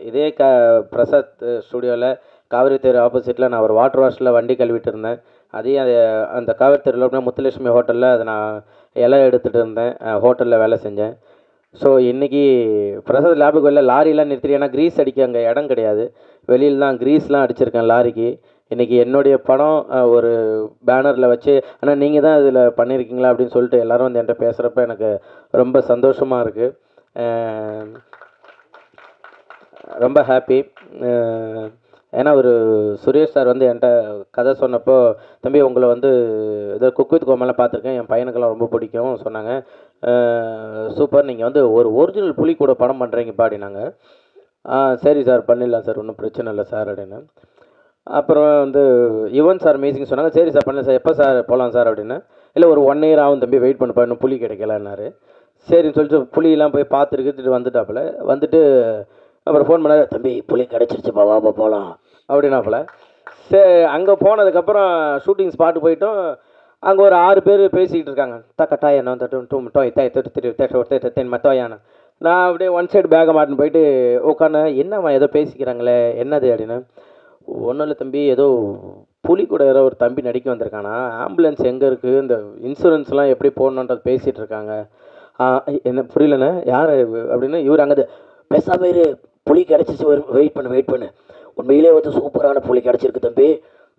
இதே பிரசாத் ஸ்டுடியோவில் காவிரி தெரு ஆப்போசிட்டில் நான் ஒரு வாட்டர் வாஷில் வண்டி கழுவிட்டு இருந்தேன். அதையும் அந்த காவிரி தெருவில் முத்துலட்சுமி ஹோட்டலில் அதை நான் இலை எடுத்துகிட்டு இருந்தேன். ஹோட்டலில் வேலை செஞ்சேன். ஸோ இன்றைக்கி பிரசாத் லேபுக்கு வெளில லாரிலாம் நிறுத்திட்டு, ஏன்னா க்ரீஸ் அடிக்க அங்கே இடம் கிடையாது, வெளியில் தான் க்ரீஸ்லாம் அடிச்சிருக்கேன் லாரிக்கு. இன்றைக்கி என்னுடைய படம் ஒரு பேனரில் வச்சு, ஆனால் நீங்கள் தான் இதில் பண்ணியிருக்கீங்களா அப்படின்னு சொல்லிட்டு எல்லோரும் வந்து என்கிட்ட பேசுகிறப்ப எனக்கு ரொம்ப சந்தோஷமாக இருக்குது. ரொம்ப ஹாப்பி. ஏன்னா ஒரு சுரேஷ் சார் வந்து என்கிட்ட கதை சொன்னப்போ, தம்பி உங்களை வந்து ஏதோ குக் வித் கோமாளில் பார்த்துருக்கேன், என் பையனுக்கெல்லாம் ரொம்ப பிடிக்கும் சொன்னாங்க. சூப்பர், நீங்கள் வந்து ஒரு ஒரிஜினல் புலி கூட படம் பண்ணுறீங்கப்பா அப்படின்னாங்க. சரி சார் பண்ணிடலாம் சார், ஒன்றும் பிரச்சனை இல்லை சார் அப்படின்னு. அப்புறம் வந்து யுவன் சார் மியூசிக் சொன்னாங்க. சரி சார் பண்ணல சார், எப்போ சார் போகலாம் சார் அப்படின்னு. இல்லை ஒரு 1 இயர் ஆகும் தம்பி, வெயிட் பண்ணுப்பா, இன்னும் புலி கிடைக்கலன்னாரு. சரின்னு சொல்லிட்டு புலியெல்லாம் போய் பார்த்துட்டு வந்துட்டாப்புல. வந்துட்டு அப்புறம் ஃபோன் பண்ணாரு, தம்பி புலி கிடச்சிருச்சுப்பா வாப்பா போகலாம் அப்படின்னாப்புல. சரி, அங்கே போனதுக்கப்புறம் ஷூட்டிங் ஸ்பாட்டு போயிட்டோம். அங்கே ஒரு 6 பேர் பேசிக்கிட்டு இருக்காங்க. தக்கட்டாய் என்ன மத்தோயான. நான் அப்படியே ஒன் சைடு பேக்கை மாட்டின்னு போயிட்டு உட்காந்து, என்னம்மா ஏதோ பேசிக்கிறாங்களே என்னது அப்படின்னு. ஒன்றும் இல்லை தம்பி, ஏதோ புலி கூட ஏதோ ஒரு தம்பி நடிக்க வந்திருக்கானா, ஆம்புலன்ஸ் எங்கே இருக்குது, இந்த இன்சூரன்ஸ்லாம் எப்படி போடணுன்றது பேசிகிட்டு இருக்காங்க. என்ன புரியலண்ணே யார் அப்படின்னு. இவர் அங்கே பேசாம இரு, புலி கிடச்சிச்சு, வெயிட் பண்ணு, உண்மையிலே வந்து சூப்பரான புலி கிடச்சிருக்கு தம்பி,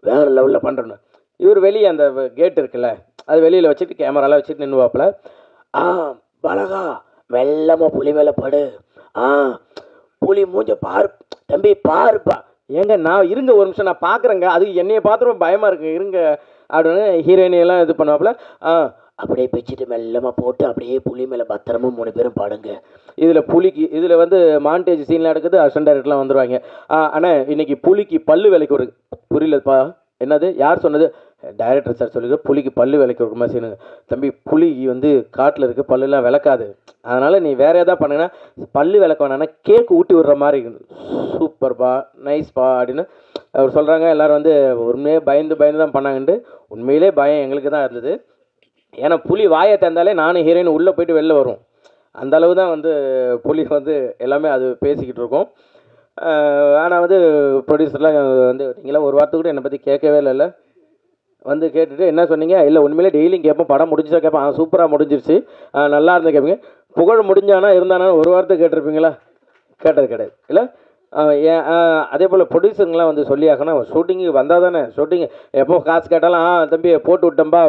வேறு லெவலில் பண்ணுறேன்னு. இவர் வெளியே அந்த கேட் இருக்குல்ல, அது வெளியில் வச்சுட்டு கேமராலாம் வச்சுட்டு நின்றுவாப்பில். பலகா வெள்ளமாக புலி மேலே படு, புலி மூஞ்ச பாரு தம்பி பாருப்பா. ஏங்க நான் இருங்க ஒரு நிமிஷம் நான் பார்க்குறேங்க, அது என்னையை பார்த்துரும் பயமாக இருக்குங்க இருங்க அப்படின்னு ஹீரோயினியெல்லாம் இது பண்ணுவாப்பில். அப்படியே பிச்சுட்டு மெல்லமாக போட்டு அப்படியே புலி மேலே பத்திரமா 3 பேரும் பாடுங்க. இதில் புலிக்கு இதில் வந்து மாண்டேஜ் சீன்லாம் எடுக்குது, அசிஸ்டன்ட் டைரக்டர்லாம் வந்துடுவாங்க. ஆனால் இன்றைக்கி புலிக்கு பல்லு விலைக்கு ஒரு புரியலப்பா என்னது யார் சொன்னது, டைரக்டர் சார் சொல்லுது புலிக்கு பல்லு விலைக்கு ஒரு மாதிரி சீனுங்க. தம்பி புலி வந்து காட்டில் இருக்குது, பல்லுலாம் விளக்காது, அதனால் நீ வேறு எதாவது பண்ணுங்கன்னா பல்லு விளக்க வேணான்னா கேக்கு ஊட்டி விடுற மாதிரி இருக்குது. சூப்பர்ப்பா நைஸ்ப்பா அப்படின்னு அவர் சொல்கிறாங்க. எல்லோரும் வந்து உண்மையே பயந்து தான் பண்ணாங்கன்ட்டு. உண்மையிலே பயம் எங்களுக்கு தான் இருந்தது. ஏன்னா புலி வாயை திறந்தாலே நானும் ஹீரோயின் உள்ளே போய்ட்டு வெளில வரும், அந்த அளவு தான் வந்து புலி வந்து எல்லாமே அது பேசிக்கிட்டு இருக்கோம். ஆனால் வந்து ப்ரொடியூசர்லாம் வந்து நீங்களாம் ஒரு வாரத்துக்கு கூட என்னை பற்றி கேட்கவே இல்லைல்ல, வந்து கேட்டுட்டு என்ன சொன்னீங்க, இல்லை உண்மையிலே டெய்லியும் கேட்போம், படம் முடிஞ்சா கேட்பேன், சூப்பராக முடிஞ்சிருச்சு, நல்லா இருந்தால் கேட்பீங்க, புகழ் முடிஞ்சானா இருந்தானா ஒரு வாரத்துக்கு கேட்டிருப்பீங்களா, கேட்டது கிடையாது இல்லை. ஏன் அதே போல் ப்ரொடியூசருங்களாம் வந்து சொல்லி ஆகணும், ஷூட்டிங்கு வந்தால் தானே, ஷூட்டிங் எப்போ காசு கேட்டாலும் தம்பி போட்டு விட்டோம்பா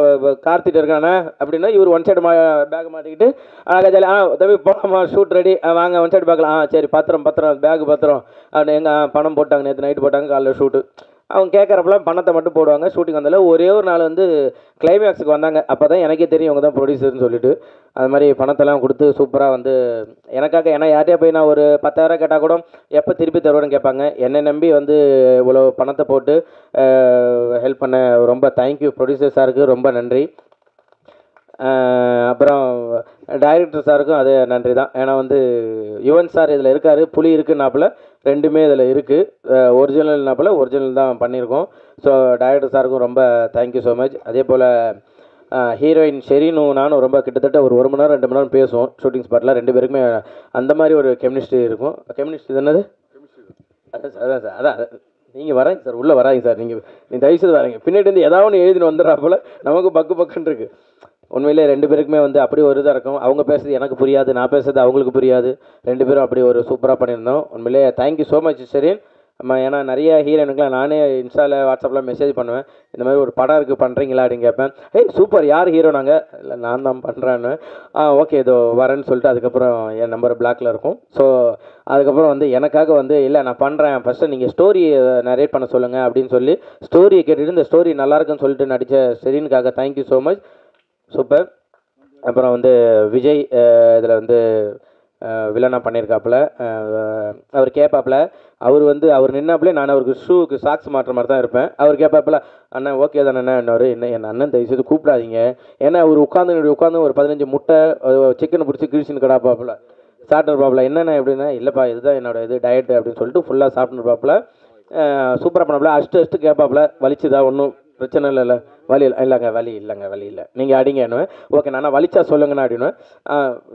கார்த்திட்டு இருக்கானே அப்படின்னா, இவர் ஒன் சைடு பேக் மாட்டிக்கிட்டு அழகாக ஜாலி, தம்பி போகலாமா ஷூட் ரெடி வாங்க ஒன் சைடு பார்க்கலாம், சரி பத்திரம் பேக் பத்திரம் அப்படின்னு. எங்கள் பணம் போட்டாங்க, நேற்று நைட்டு போட்டாங்க, காலைல ஷூட்டு. அவங்க கேட்குறப்பெல்லாம் பணத்தை மட்டும் போடுவாங்க. ஷூட்டிங் வந்தாலும் ஒரே ஒரு நாள் வந்து கிளைமேக்ஸுக்கு வந்தாங்க, அப்போ தான் எனக்கே தெரியும் இவங்க தான் ப்ரொடியூசர்னு சொல்லிட்டு. அது மாதிரி பணத்தெல்லாம் கொடுத்து சூப்பராக வந்து எனக்காக, ஏன்னா யார்கிட்டே போய் நான் ஒரு 10,000 கேட்டால் கூட எப்போ திருப்பி தருவேன்னு கேட்பாங்க. என்னை நம்பி வந்து இவ்வளோ பணத்தை போட்டு ஹெல்ப் பண்ண ரொம்ப தேங்க்யூ ப்ரொடியூசர் சாருக்கு, ரொம்ப நன்றி. அப்புறம் டைரக்டர் சாருக்கும் அதே நன்றி தான். ஏன்னா வந்து யுவன் சார் இதில் இருக்கார், புலி இருக்குன்னாப்புல, ரெண்டுமே இதில் இருக்குது, ஒரிஜினல்னாப்புல ஒரிஜினல் தான் பண்ணியிருக்கோம். ஸோ டைரக்டர் சாருக்கும் ரொம்ப தேங்க்யூ ஸோ மச். அதே போல் ஹீரோயின் ஷெரீனும் நானும் ரொம்ப கிட்டத்தட்ட ஒரு 1 மணி நேரம் 2 மணி நேரம் பேசுவோம் ஷூட்டிங் ஸ்பாட்டில். 2 பேருக்குமே அந்த மாதிரி ஒரு கெமிஸ்ட்ரி இருக்கும். கெமிஸ்ட்ரி என்னது அதான் சார், அதான் நீங்கள் வராங்க சார், உள்ளே வராங்க சார், நீங்கள் தயவுசெய்து வராங்க, பின்னாடி வந்து ஏதாவது ஒன்று எழுதின்னு வந்துடுறா போல் நமக்கு பக்குன்னு இருக்குது. உண்மையிலே 2 பேருக்குமே வந்து அப்படி ஒரு இதாக இருக்கும். அவங்க பேசுறது எனக்கு புரியாது, நான் பேசுறது அவங்களுக்கு புரியாது, 2 பேரும் அப்படி ஒரு சூப்பராக பண்ணியிருந்தோம். உண்மையிலே தேங்க்யூ ஸோ மச் ஷெரீன். ஏன்னா நிறைய ஹீரோனுக்குலாம் நானே இன்ஸ்டாவில் வாட்ஸ்அப்பில் மெசேஜ் பண்ணுவேன், இந்த மாதிரி ஒரு படம் இருக்குது பண்ணுறீங்களா அப்படின்னு கேட்பேன். சூப்பர் யார் ஹீரோ, நாங்கள் இல்லை நான் தான் பண்ணுறேன்னு. ஓகே இதோ வரேன்னு சொல்லிட்டு அதுக்கப்புறம் என் நம்பர் பிளாக்கில் இருக்கும். ஸோ அதுக்கப்புறம் வந்து எனக்காக வந்து இல்லை நான் பண்ணுறேன், ஃபஸ்ட்டு நீங்கள் ஸ்டோரி நரேட் பண்ண சொல்லுங்கள் அப்படின்னு சொல்லி ஸ்டோரியை கேட்டுட்டு இந்த ஸ்டோரி நல்லாயிருக்குன்னு சொல்லிட்டு நடித்த ஷெரீனுக்காக தேங்க்யூ ஸோ மச். சூப்பர். அப்புறம் வந்து விஜய் இதில் வந்து வில்லனாக பண்ணியிருக்காப்புல. அவர் கேட்பாப்புல, அவர் நின்னாப்புல நான் அவருக்கு ஷூக்கு சாக்ஸ் மாட்டுற மாதிரி தான் இருப்பேன். அவர் கேட்பாப்புல, அண்ணன் ஓகே தானே இன்னொரு என்ன என் அண்ணன் தயவுசெய்து கூப்பிடாதீங்க, ஏன்னா அவர் உட்காந்து ஒரு 15 முட்டை சிக்கனை பிடிச்சி கிழிச்சின்னு கிடாப்பாப்புல சாப்பிட்டுருப்பாப்புல. என்னென்ன எப்படின்னா, இல்லைப்பா இதுதான் என்னோட இது டயட்டு அப்படின்னு சொல்லிட்டு ஃபுல்லாக சாப்பிட்டுருப்பாப்புல. சூப்பராக பண்ணாப்புல. அஷ்டு கேட்பாப்புல, வலிச்சுதா ஒன்றும் பிரச்சனை இல்லைல்ல? வலி இல்லைங்க, வலி இல்லை, நீங்கள் அடிங்கன்னுவேன். ஓகே நான் வலிச்சா சொல்லுங்கண்ணா அப்படின்னுவேன்.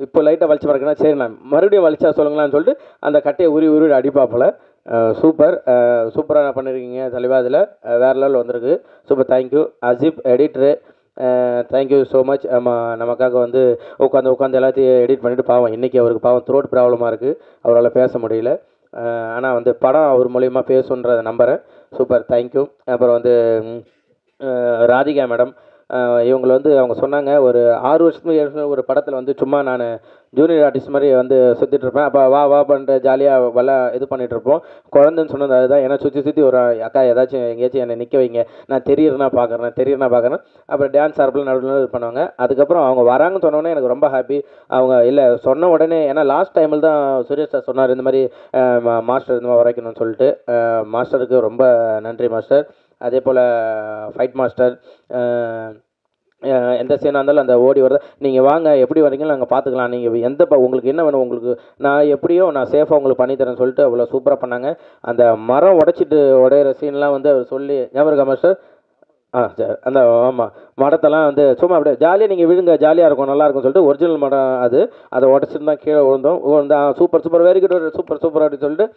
இப்போ லைட்டாக வலிச்சு பார்க்கணும், சரி நான் மறுபடியும் வலிச்சா சொல்லுங்களான்னு சொல்லிட்டு அந்த கட்டையை உருவி அடிப்பாப்பில். சூப்பர், சூப்பராக பண்ணியிருக்கீங்க தலைவா. அதில் வேறு லெவல் வந்திருக்கு. Super, thank you Asif editor. Thank you so much. நமக்காக வந்து உட்காந்து எல்லாத்தையும் எடிட் பண்ணிவிட்டு, பாவம் இன்றைக்கி அவருக்கு பாவம் த்ரோட் ப்ராப்ளமாக இருக்குது, அவரால் பேச முடியல. ஆனால் வந்து படம் அவர் மூலிமா பேசுன்றதை நம்புகிறேன். Super, thank you. அப்புறம் வந்து ராதிகா மேடம், இவங்களை வந்து அவங்க சொன்னாங்க, ஒரு 6 வருஷத்துக்கு 7 வருஷம் ஒரு படத்தில் வந்து சும்மா நான் ஜூனியர் ஆர்டிஸ்ட் மாதிரி வந்து சுற்றிட்டுருப்பேன். அப்போ வா பண்ணிட்டு ஜாலியாக இது பண்ணிகிட்ருப்போம். குழந்தைன்னு சொன்னது அதுதான். ஏன்னா சுற்றி ஒரு அக்கா ஏதாச்சும் எங்கேயாச்சும் என்னை நிற்க வைங்க, நான் தெரியுறேன்னா பார்க்குறேன். அப்புறம் டான்ஸ் ஆர்ப்பில் நடுவில் இது பண்ணுவாங்க. அதுக்கப்புறம் அவங்க வராங்கன்னு சொன்னோடனே எனக்கு ரொம்ப ஹாப்பி. அவங்க இல்லை சொன்ன உடனே, ஏன்னா லாஸ்ட் டைமில் தான் சுரேஷ் சார் சொன்னார் இந்த மாதிரி மாஸ்டர் இந்த மாதிரி வரைக்கணும்னு சொல்லிட்டு. மாஸ்டருக்கு ரொம்ப நன்றி மாஸ்டர். அதே போல் ஃபைட் மாஸ்டர், எந்த சீனாக இருந்தாலும் அந்த ஓடி வரது, நீங்கள் வாங்க எப்படி வரீங்களோ நாங்கள் பார்த்துக்கலாம், நீங்கள் உங்களுக்கு என்ன வேணும், உங்களுக்கு நான் எப்படியோ நான் சேஃபாக உங்களுக்கு பண்ணித்தரேன்னு சொல்லிட்டு அவ்வளோ சூப்பராக பண்ணாங்க. அந்த மரம் உடையிற சீன்லாம் வந்து அவர் சொல்லி ஞாபகம் இருக்கா மாஸ்டர்? சரி, அந்த ஆமாம், மடத்தெல்லாம் வந்து சும்மா அப்படியே ஜாலியாக நீங்கள் விழுங்க, ஜாலியாக இருக்கும், நல்லாயிருக்கும் சொல்லிட்டு ஒரிஜினல் மடம் அதை உடச்சிட்டு தான் கீழே விழுந்தோம். சூப்பர் வெரி குட், சூப்பர் அப்படின்னு சொல்லிட்டு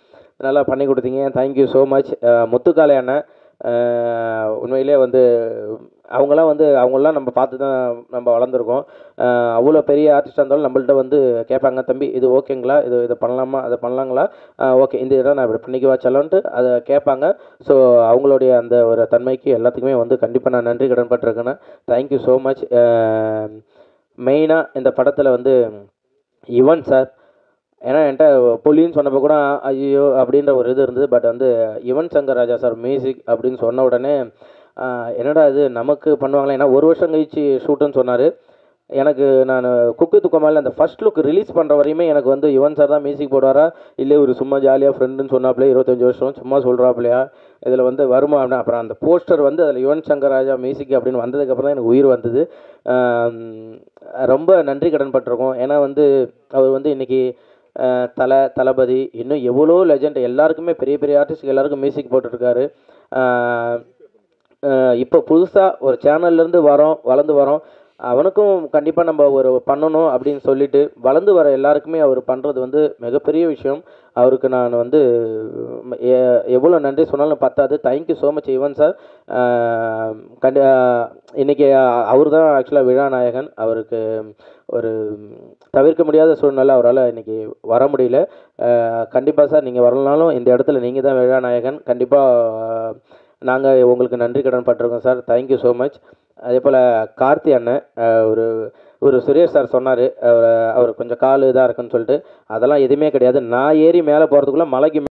நல்லா பண்ணி கொடுத்தீங்க. Thank you so much. முத்துக்காலை அண்ணன், உண்மையிலே வந்து அவங்களாம் நம்ம பார்த்து தான் நம்ம வளர்ந்துருக்கோம். அவ்வளோ பெரிய ஆர்டிஸ்டாக இருந்தாலும் நம்மள்ட்ட வந்து கேட்பாங்க, தம்பி இது ஓகேங்களா, இதை பண்ணலாமா, அதை பண்ணலாங்களா, ஓகே இந்த இடம் நான் இப்படி பண்ணிக்குவா செல்லன்ட்டு அதை கேட்பாங்க. ஸோ அவங்களுடைய அந்த ஒரு தன்மைக்கு எல்லாத்துக்குமே வந்து கண்டிப்பாக நான் நன்றி கடன்பட்டிருக்கேன். Thank you so much. மெயினாக இந்த படத்தில் வந்து யுவன் சார், ஏன்னா என்கிட்ட புலின்னு சொன்னப்போ கூட ஐயோ அப்படின்ற ஒரு இது இருந்தது. பட் வந்து யுவன் சங்கர் ராஜா சார் மியூசிக் அப்படின்னு சொன்ன உடனே என்னடா இது நமக்கு பண்ணுவாங்களே, ஏன்னா 1 வருஷம் கழிச்சு ஷூட்டுன்னு சொன்னார். எனக்கு நான் குக்கு துக்கமால அந்த ஃபர்ஸ்ட் லுக் ரிலீஸ் பண்ணுற வரையுமே எனக்கு வந்து யுவன் சார் தான் மியூசிக் போடுவாரா, இல்லை ஒரு சும்மா ஜாலியாக ஃப்ரெண்டுன்னு சொன்னாப்லே 25 வருஷம் சும்மா சொல்கிறாப்லையா, இதில் வந்து வருமா அப்படின்னா, அப்புறம் அந்த போஸ்டர் வந்து அதில் யுவன் சங்கர் ராஜா மியூசிக் அப்படின்னு வந்ததுக்கப்புறம் தான் எனக்கு உயிர் வந்தது. ரொம்ப நன்றி கடன் பட்டிருக்கோம். ஏன்னா வந்து அவர் வந்து இன்றைக்கி தளபதி இன்னும் எவ்வளோ லெஜண்ட் எல்லாருக்குமே பெரிய பெரிய ஆர்டிஸ்ட்டுக்கு எல்லாருக்கும் மியூசிக் போட்டுருக்காரு. இப்போ புதுசாக ஒரு சேனல்லேருந்து வளர்ந்து வரோம், அவனுக்கும் கண்டிப்பாக நம்ம ஒரு பண்ணணும் அப்படின்னு சொல்லிட்டு வளர்ந்து வர எல்லாருக்குமே அவர் பண்ணுறது வந்து மிகப்பெரிய விஷயம். அவருக்கு நான் வந்து எவ்வளோ நன்றி சொன்னாலும் பத்தாது. Thank you so much Yuvan sir. இன்றைக்கி அவர் தான் ஆக்சுவலாக விழாநாயகன். அவருக்கு ஒரு தவிர்க்க முடியாத சூழ்நிலை, அவரால் இன்றைக்கி வர முடியல. கண்டிப்பாக சார் நீங்கள் வரலனாலும் இந்த இடத்துல நீங்கள் தான் விழாநாயகன். கண்டிப்பாக நாங்கள் உங்களுக்கு நன்றி கடன் பட்டிருக்கோம் சார். Thank you so much. அதே போல் கார்த்தி அண்ணன், ஒரு சுரேஷ் சார் சொன்னார் அவர் கொஞ்சம் கால் இதாக இருக்குன்னு சொல்லிட்டு, அதெல்லாம் எதுவுமே கிடையாது. நான் ஏறி மேலே போகிறதுக்குள்ளே மலைக்கு